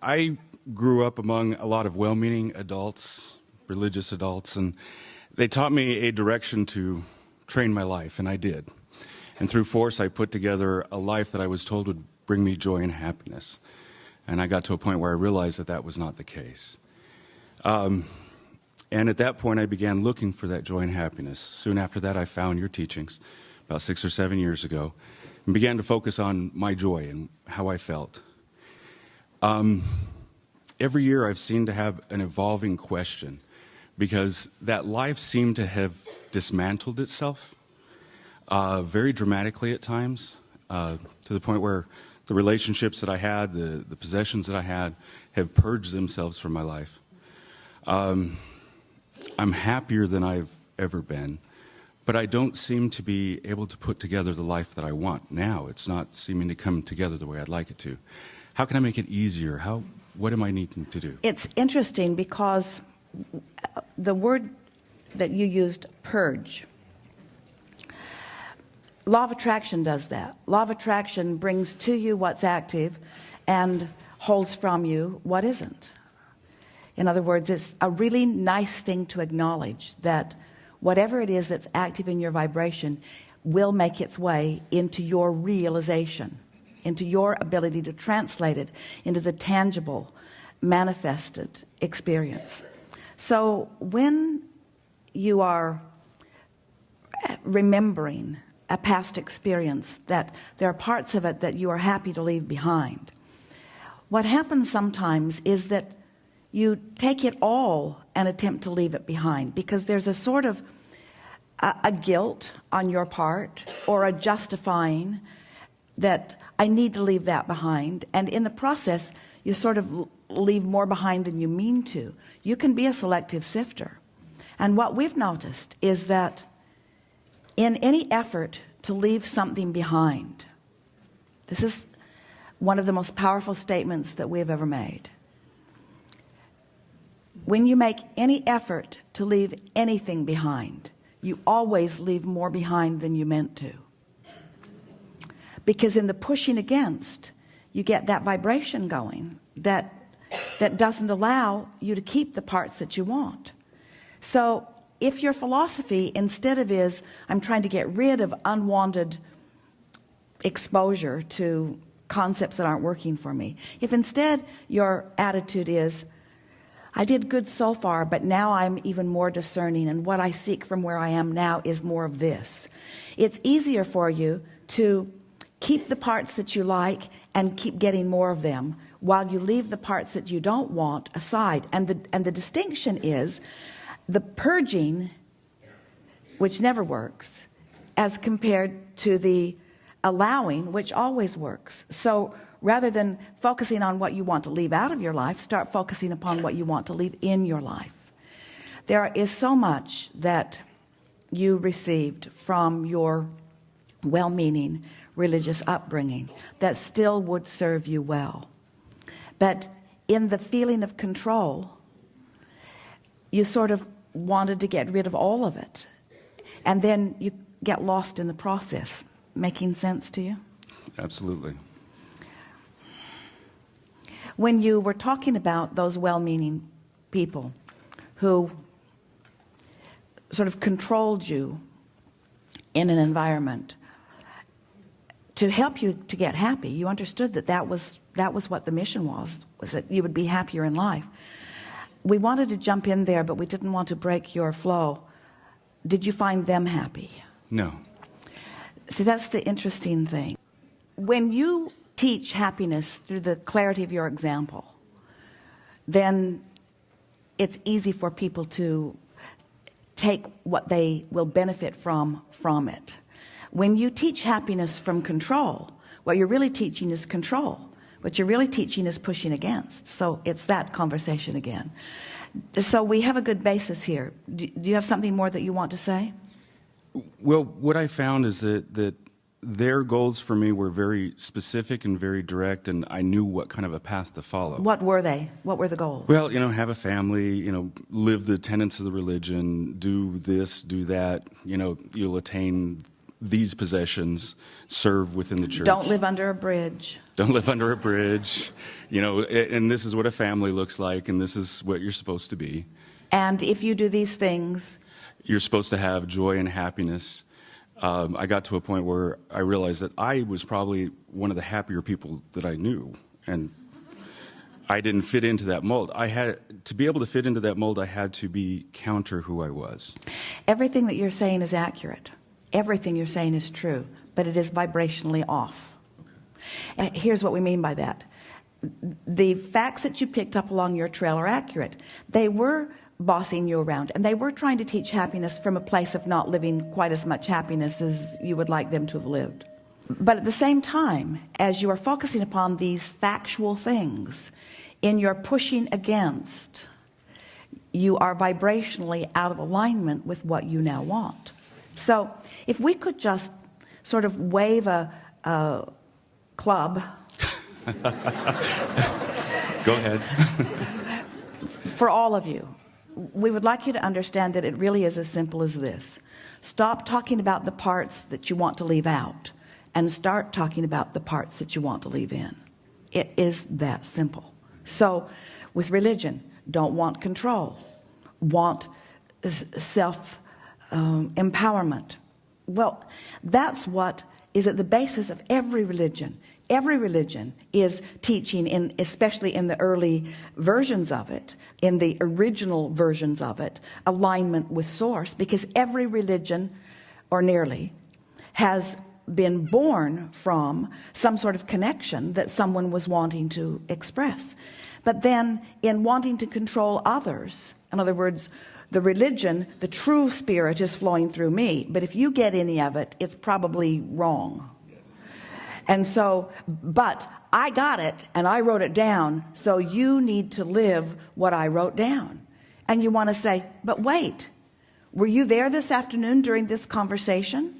I grew up among a lot of well-meaning adults, religious adults, and they taught me a direction to train my life, and I did. And through force, I put together a life that I was told would bring me joy and happiness. And I got to a point where I realized that that was not the case. And at that point, I began looking for that joy and happiness. Soon after that, I found your teachings about 6 or 7 years ago and began to focus on my joy and how I felt. Every year, I've seemed to have an evolving question because that life seemed to have dismantled itself very dramatically at times, to the point where the relationships that I had, the possessions that I had, have purged themselves from my life. I'm happier than I've ever been, but I don't seem to be able to put together the life that I want now. It's not seeming to come together the way I'd like it to. How can I make it easier? What am I needing to do? It's interesting because the word that you used, purge, law of attraction does that. Law of attraction brings to you what's active and holds from you what isn't. In other words, it's a really nice thing to acknowledge that whatever it is that's active in your vibration will make its way into your realization, into your ability to translate it into the tangible, manifested experience. So when you are remembering a past experience, that there are parts of it that you are happy to leave behind, what happens sometimes is that you take it all and attempt to leave it behind, because there's a sort of a guilt on your part, or a justifying that I need to leave that behind, and in the process you sort of leave more behind than you mean to. You can be a selective sifter, and what we've noticed is that in any effort to leave something behind, this is one of the most powerful statements that we have ever made. When you make any effort to leave anything behind, you always leave more behind than you meant to. Because in the pushing against, you get that vibration going that doesn't allow you to keep the parts that you want. So if your philosophy instead of is, I'm trying to get rid of unwanted exposure to concepts that aren't working for me, if instead your attitude is, I did good so far, but now I'm even more discerning, and what I seek from where I am now is more of this. It's easier for you to keep the parts that you like and keep getting more of them, while you leave the parts that you don't want aside. And the distinction is the purging, which never works, as compared to the allowing, which always works. So rather than focusing on what you want to leave out of your life, start focusing upon what you want to leave in your life. There is so much that you received from your well-meaning religious upbringing that still would serve you well. But in the feeling of control, you sort of wanted to get rid of all of it. And then you get lost in the process. Making sense to you? Absolutely. When you were talking about those well-meaning people who sort of controlled you in an environment to help you to get happy, you understood that that was what the mission was that you would be happier in life. We wanted to jump in there, but we didn't want to break your flow. Did you find them happy? No. See, that's the interesting thing. When you teach happiness through the clarity of your example, then it's easy for people to take what they will benefit from it. When you teach happiness from control, what you're really teaching is control. What you're really teaching is pushing against. So it's that conversation again. So we have a good basis here. Do you have something more that you want to say? Well, what I found is that their goals for me were very specific and very direct, and I knew what kind of a path to follow. What were they? What were the goals? Well, have a family, live the tenets of the religion, do this, do that, you'll attain these possessions serve within the church. Don't live under a bridge. Don't live under a bridge. You know, and this is what a family looks like, and this is what you're supposed to be. And if you do these things, you're supposed to have joy and happiness. I got to a point where I realized that I was probably one of the happier people that I knew, and I didn't fit into that mold. I had to be able to fit into that mold. I had to be counter who I was. Everything that you're saying is accurate. Everything you're saying is true, but it is vibrationally off. Okay. Here's what we mean by that. The facts that you picked up along your trail are accurate. They were bossing you around, and they were trying to teach happiness from a place of not living quite as much happiness as you would like them to have lived. But at the same time, as you are focusing upon these factual things, in your pushing against, you are vibrationally out of alignment with what you now want. So if we could just sort of wave a club. Go ahead. For all of you, we would like you to understand that it really is as simple as this. Stop talking about the parts that you want to leave out and start talking about the parts that you want to leave in. It is that simple. So with religion, don't want control, want self empowerment. Well, that's what is at the basis of every religion. Every religion is teaching, especially in the early versions of it, in the original versions of it, alignment with source, because every religion, or nearly, has been born from some sort of connection that someone was wanting to express. But then in wanting to control others, in other words, the religion, the true spirit is flowing through me, but if you get any of it, it's probably wrong. And so, but I got it and I wrote it down, so you need to live what I wrote down. And you want to say, but wait, were you there this afternoon during this conversation?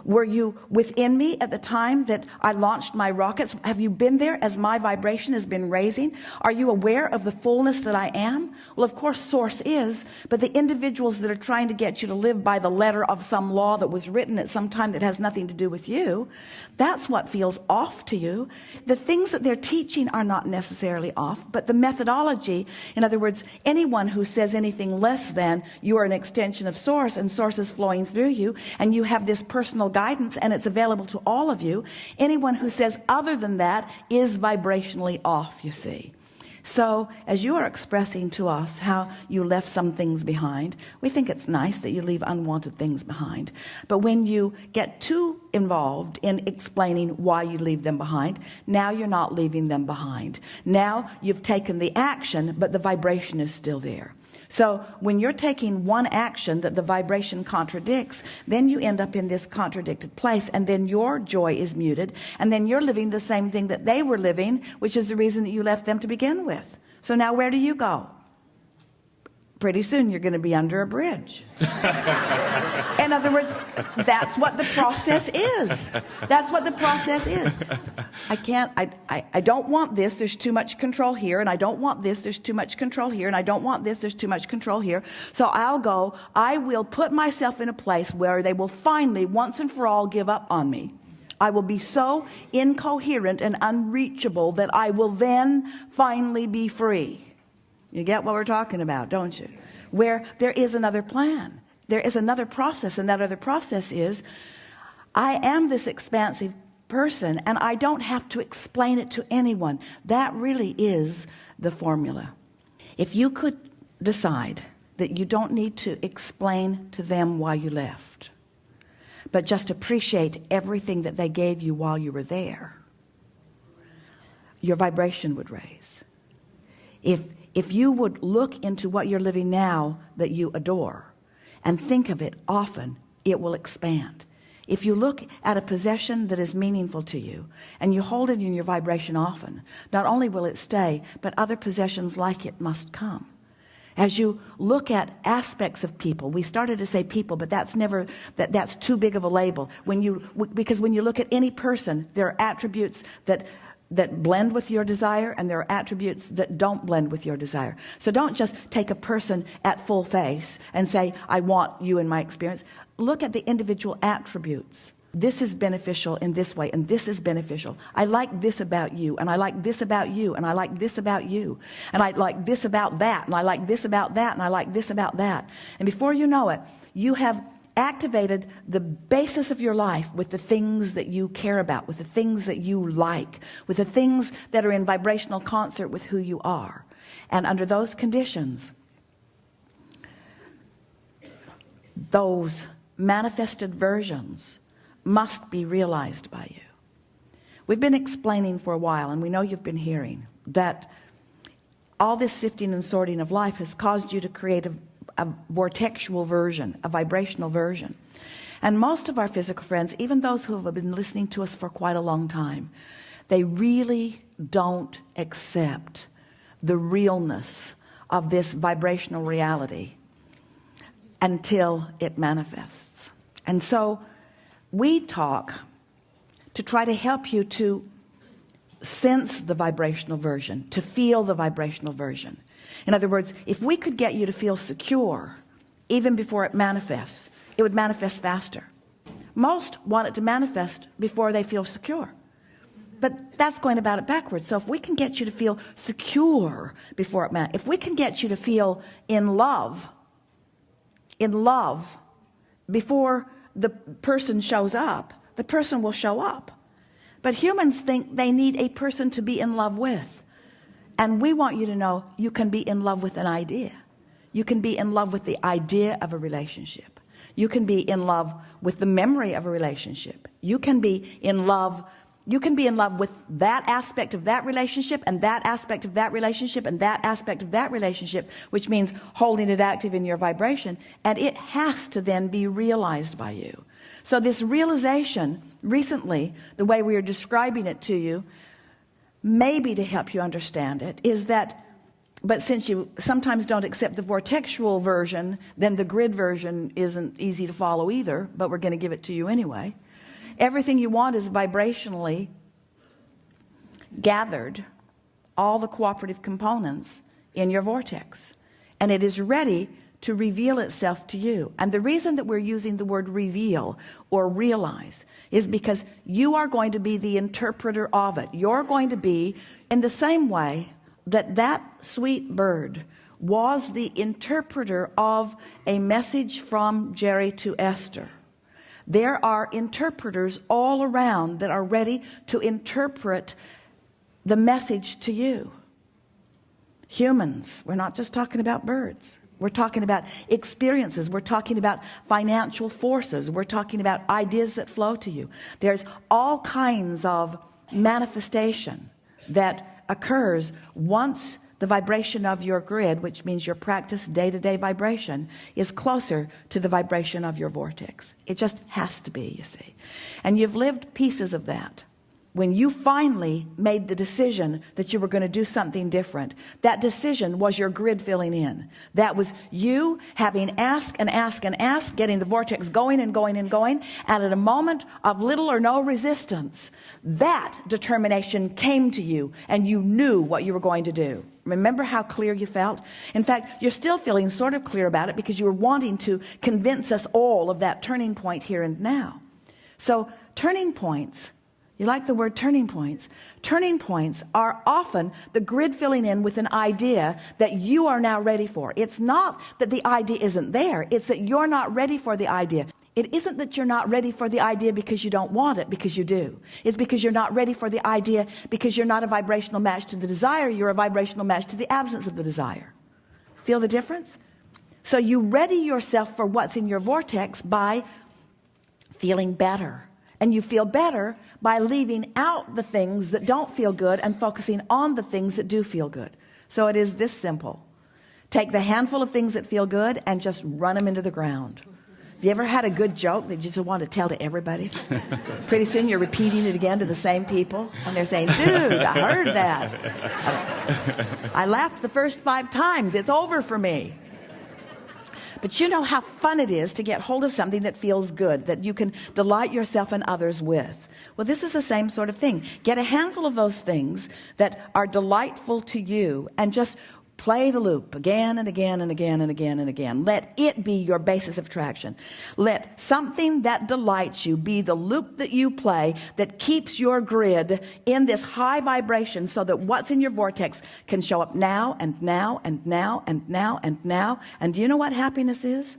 Were you within me at the time that I launched my rockets? Have you been there as my vibration has been raising? Are you aware of the fullness that I am? Well, of course, source is, but the individuals that are trying to get you to live by the letter of some law that was written at some time that has nothing to do with you, that's what feels off to you. The things that they're teaching are not necessarily off, but the methodology, in other words, anyone who says anything less than you are an extension of source and source is flowing through you and you have this personal guidance and it's available to all of you, anyone who says other than that is vibrationally off, you see. So as you are expressing to us how you left some things behind, we think it's nice that you leave unwanted things behind. But when you get too involved in explaining why you leave them behind, now you're not leaving them behind. Now you've taken the action, but the vibration is still there. So when you're taking one action that the vibration contradicts, then you end up in this contradicted place, and then your joy is muted, and then you're living the same thing that they were living, which is the reason that you left them to begin with. So now where do you go? Pretty soon you're going to be under a bridge. In other words, that's what the process is. That's what the process is. I don't want this, there's too much control here, and I don't want this, there's too much control here, and I don't want this, there's too much control here. So I will put myself in a place where they will finally, once and for all, give up on me. I will be so incoherent and unreachable that I will then finally be free. You get what we're talking about, don't you? Where there is another plan. There is another process, and that other process is, I am this expansive person, and I don't have to explain it to anyone. That really is the formula. If you could decide that you don't need to explain to them why you left, but just appreciate everything that they gave you while you were there, your vibration would raise. If you would look into what you're living now that you adore and think of it often, it will expand. If you look at a possession that is meaningful to you and you hold it in your vibration often, not only will it stay, but other possessions like it must come. As you look at aspects of people, we started to say people, but that's too big of a label. Because when you look at any person, there are attributes that that blend with your desire, and there are attributes that don't blend with your desire. So don't just take a person at full face and say, I want you in my experience. Look at the individual attributes. This is beneficial in this way, and this is beneficial. I like this about you, and I like this about you, and I like this about you, and I like this about that, and I like this about that, and I like this about that. And before you know it, you have activated the basis of your life with the things that you care about, with the things that you like, with the things that are in vibrational concert with who you are. And under those conditions, those manifested versions must be realized by you. We've been explaining for a while, and we know you've been hearing, that all this sifting and sorting of life has caused you to create a vortexual version, a vibrational version. And most of our physical friends, even those who have been listening to us for quite a long time, they really don't accept the realness of this vibrational reality until it manifests. And so we talk to try to help you to sense the vibrational version, to feel the vibrational version. In other words, if we could get you to feel secure even before it manifests, it would manifest faster. Most want it to manifest before they feel secure, but that's going about it backwards. So if we can get you to feel secure before it manifests, if we can get you to feel in love before the person shows up, the person will show up. But humans think they need a person to be in love with. And we want you to know you can be in love with an idea. You can be in love with the idea of a relationship. You can be in love with the memory of a relationship. You can be in love with that aspect of that relationship, and that aspect of that relationship, and that aspect of that relationship, which means holding it active in your vibration, and it has to then be realized by you. So this realization, recently, the way we are describing it to you, maybe to help you understand it, is that, but since you sometimes don't accept the vortexual version, then the grid version isn't easy to follow either, but we're going to give it to you anyway. Everything you want is vibrationally gathered, all the cooperative components in your vortex, and it is ready to reveal itself to you. And the reason that we're using the word reveal or realize is because you are going to be the interpreter of it. You're going to be, in the same way that that sweet bird was the interpreter of a message from Jerry to Esther. There are interpreters all around that are ready to interpret the message to you. Humans, we're not just talking about birds. We're talking about experiences. We're talking about financial forces. We're talking about ideas that flow to you. There's all kinds of manifestation that occurs once the vibration of your grid, which means your practice day-to-day vibration, is closer to the vibration of your vortex. It just has to be, you see. And you've lived pieces of that. When you finally made the decision that you were going to do something different, that decision was your grid filling in. That was you having asked and asked and asked, getting the vortex going and going and going, and at a moment of little or no resistance, that determination came to you, and you knew what you were going to do. Remember how clear you felt? In fact, you're still feeling sort of clear about it because you were wanting to convince us all of that turning point here and now. So turning points, you like the word turning points? Turning points are often the grid filling in with an idea that you are now ready for. It's not that the idea isn't there. It's that you're not ready for the idea. It isn't that you're not ready for the idea because you don't want it, because you do. It's because you're not ready for the idea because you're not a vibrational match to the desire. You're a vibrational match to the absence of the desire. Feel the difference? So you ready yourself for what's in your vortex by feeling better. And you feel better by leaving out the things that don't feel good and focusing on the things that do feel good. So it is this simple. Take the handful of things that feel good and just run them into the ground. Have you ever had a good joke that you just want to tell to everybody? Pretty soon you're repeating it again to the same people, and they're saying, dude, I heard that. I laughed the first 5 times. It's over for me. But you know how fun it is to get hold of something that feels good, that you can delight yourself and others with. Well, this is the same sort of thing. Get a handful of those things that are delightful to you and just play the loop again and again and again and again and again. Let it be your basis of attraction. Let something that delights you be the loop that you play that keeps your grid in this high vibration so that what's in your vortex can show up now and now and now and now and now. And do you know what happiness is?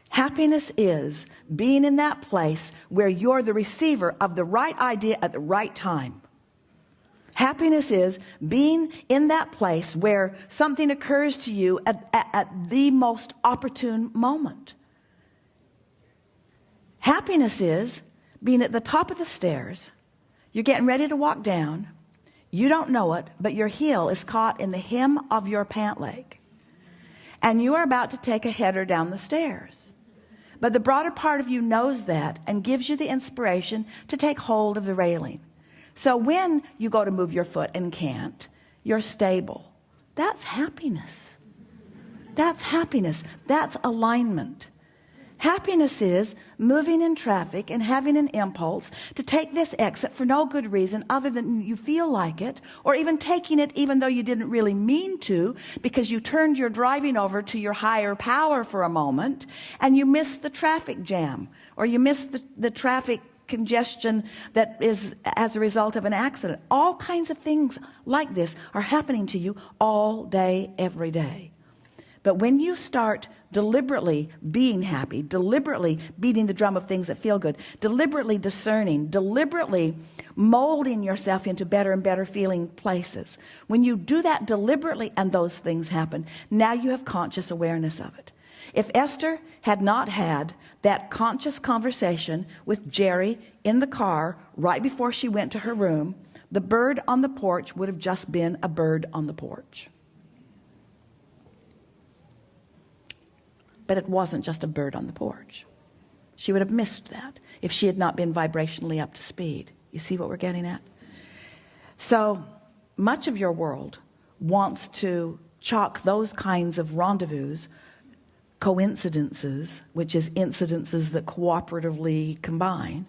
Happiness is being in that place where you're the receiver of the right idea at the right time. Happiness is being in that place where something occurs to you at the most opportune moment. Happiness is being at the top of the stairs. You're getting ready to walk down. You don't know it, but your heel is caught in the hem of your pant leg. And you are about to take a header down the stairs. But the broader part of you knows that and gives you the inspiration to take hold of the railing. So when you go to move your foot and can't, you're stable. That's happiness. That's happiness. That's alignment. Happiness is moving in traffic and having an impulse to take this exit for no good reason other than you feel like it, or even taking it even though you didn't really mean to, because you turned your driving over to your higher power for a moment and you missed the traffic jam, or you missed the traffic congestion that is as a result of an accident. All kinds of things like this are happening to you all day, every day. But when you start deliberately being happy, deliberately beating the drum of things that feel good, deliberately discerning, deliberately molding yourself into better and better feeling places, when you do that deliberately and those things happen, now you have conscious awareness of it. If Esther had not had that conscious conversation with Jerry in the car right before she went to her room, the bird on the porch would have just been a bird on the porch. But it wasn't just a bird on the porch. She would have missed that if she had not been vibrationally up to speed. You see what we're getting at? So much of your world wants to chalk those kinds of rendezvous, coincidences, which is incidences that cooperatively combine.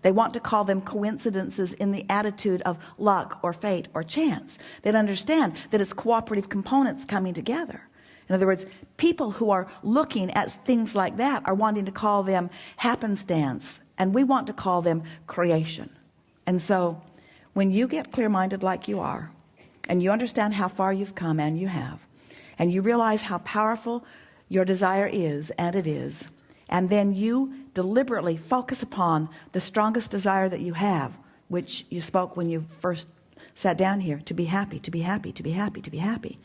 They want to call them coincidences in the attitude of luck or fate or chance. They understand that it's cooperative components coming together. In other words, people who are looking at things like that are wanting to call them happenstance, and we want to call them creation. And so when you get clear-minded like you are, and you understand how far you've come, and you have, and you realize how powerful your desire is, and it is, and then you deliberately focus upon the strongest desire that you have, which you spoke when you first sat down here, to be happy, to be happy, to be happy, to be happy.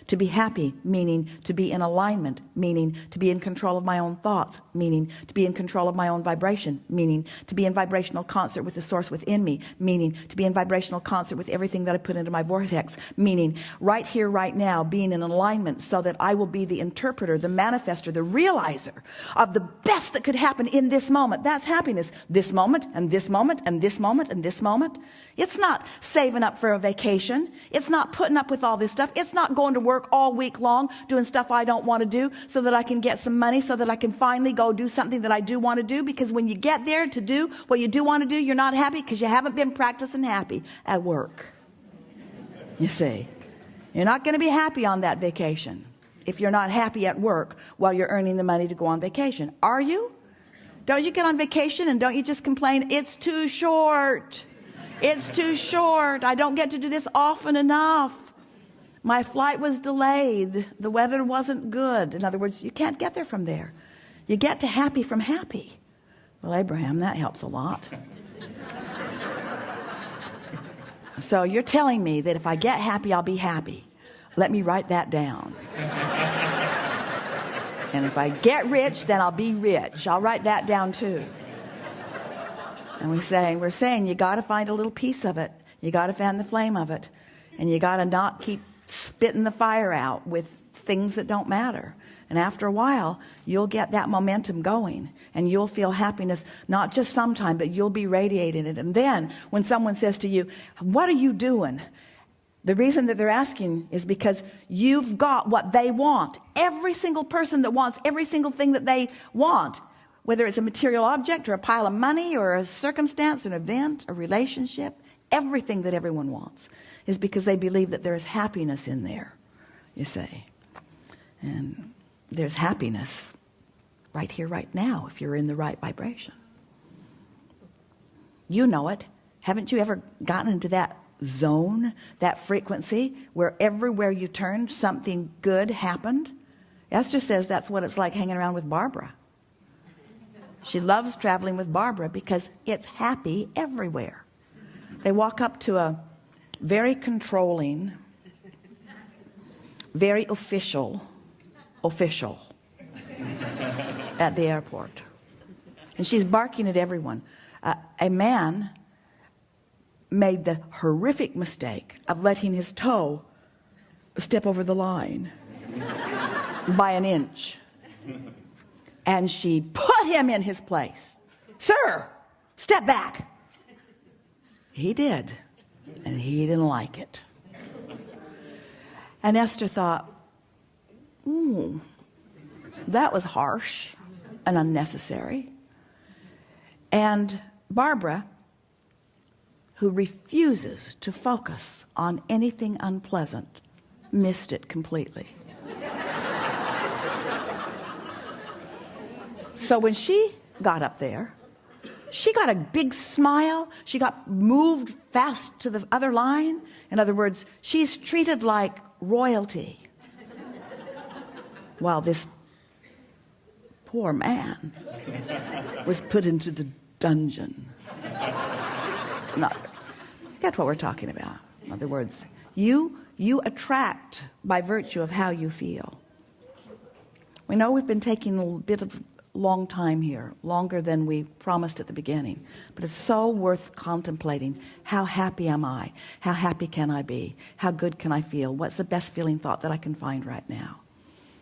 To be happy, meaning to be in alignment, meaning to be in control of my own thoughts, meaning to be in control of my own vibration, meaning to be in vibrational concert with the source within me, meaning to be in vibrational concert with everything that I put into my vortex, meaning right here, right now, being in alignment so that I will be the interpreter, the manifester, the realizer of the best that could happen in this moment. That's happiness. This moment, and this moment, and this moment, and this moment. It's not saving up for a vacation. It's not putting up with all this stuff. It's not going to work all week long doing stuff I don't want to do so that I can get some money so that I can finally go do something that I do want to do, because when you get there to do what you do want to do, you're not happy because you haven't been practicing happy at work. You see, you're not going to be happy on that vacation if you're not happy at work while you're earning the money to go on vacation. Are you? Don't you get on vacation and don't you just complain, it's too short? It's too short. I don't get to do this often enough. My flight was delayed. The weather wasn't good. In other words, you can't get there from there. You get to happy from happy. Well, Abraham, that helps a lot. So you're telling me that if I get happy, I'll be happy. Let me write that down. And if I get rich, then I'll be rich. I'll write that down too. And we're saying you got to find a little piece of it. You got to fan the flame of it. And you got to not keep spitting the fire out with things that don't matter. And after a while, you'll get that momentum going. And you'll feel happiness, not just sometime, but you'll be radiating it. And then when someone says to you, what are you doing? The reason that they're asking is because you've got what they want. Every single person that wants every single thing that they want whether it's a material object or a pile of money or a circumstance, an event, a relationship, everything that everyone wants is because they believe that there is happiness in there, you see. And there's happiness right here, right now, if you're in the right vibration. You know it. Haven't you ever gotten into that zone, that frequency, where everywhere you turned, something good happened? Esther says that's what it's like hanging around with Barbara. She loves traveling with Barbara because it's happy everywhere. They walk up to a very controlling, very official at the airport. And she's barking at everyone. A man made the horrific mistake of letting his toe step over the line by an inch. And she put him in his place. Sir, step back. He did. And he didn't like it. And Esther thought, that was harsh and unnecessary. And Barbara, who refuses to focus on anything unpleasant, missed it completely. So when she got up there, she got a big smile. She got moved fast to the other line. In other words, she's treated like royalty. While this poor man was put into the dungeon. No, get what we're talking about. In other words, you attract by virtue of how you feel. We know we've been taking a bit of long time here, longer than we promised at the beginning, but it's so worth contemplating. How happy am I? How happy can I be? How good can I feel? What's the best feeling thought that I can find right now?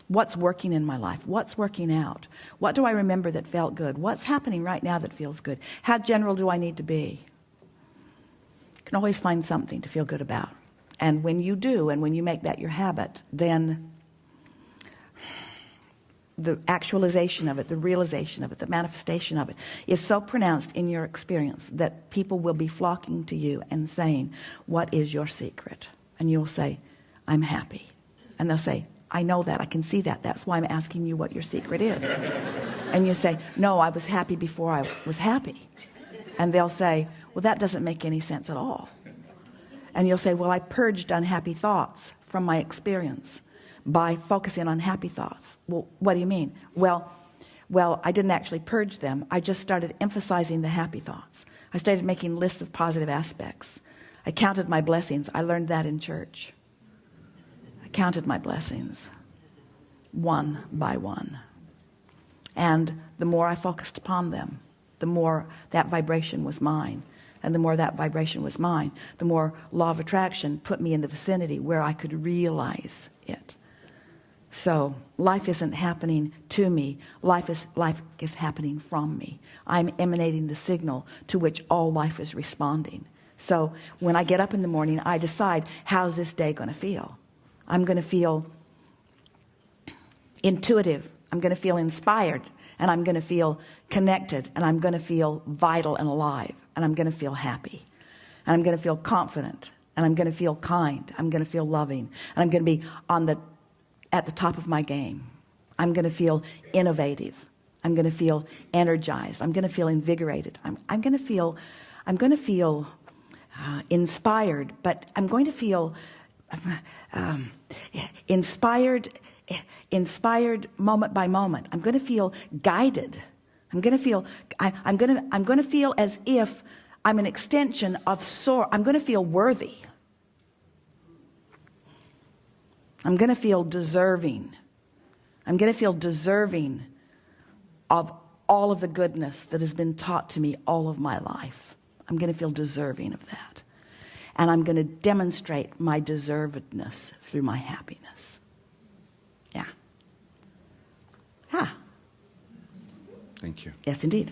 What's working in my life? What's working out? What do I remember that felt good? What's happening right now that feels good? How general do I need to be? You can always find something to feel good about. And when you do, and when you make that your habit, then the actualization of it, the realization of it, the manifestation of it is so pronounced in your experience that people will be flocking to you and saying, what is your secret? And you'll say, I'm happy. And they'll say, I know that, I can see that. That's why I'm asking you what your secret is. And you say, no, I was happy before I was happy. And they'll say, well, that doesn't make any sense at all. And you'll say, well, I purged unhappy thoughts from my experience by focusing on happy thoughts. Well, what do you mean? Well, I didn't actually purge them. I just started emphasizing the happy thoughts. I started making lists of positive aspects. I counted my blessings. I learned that in church. I counted my blessings one by one. And the more I focused upon them, the more that vibration was mine. And the more that vibration was mine, the more law of attraction put me in the vicinity where I could realize it. So life isn't happening to me. Life is happening from me. I'm emanating the signal to which all life is responding. So when I get up in the morning, I decide, how's this day going to feel? I'm going to feel intuitive. I'm going to feel inspired. And I'm going to feel connected. And I'm going to feel vital and alive. And I'm going to feel happy. And I'm going to feel confident. And I'm going to feel kind. I'm going to feel loving. And I'm going to be at the top of my game. I'm going to feel innovative. I'm going to feel energized. I'm going to feel invigorated. I'm going to feel inspired, but I'm going to feel inspired moment by moment. I'm going to feel guided. I'm going to feel as if I'm an extension of source. I'm going to feel worthy. I'm going to feel deserving. I'm going to feel deserving of all of the goodness that has been taught to me all of my life. I'm going to feel deserving of that. And I'm going to demonstrate my deservedness through my happiness. Yeah. Thank you. Yes, indeed.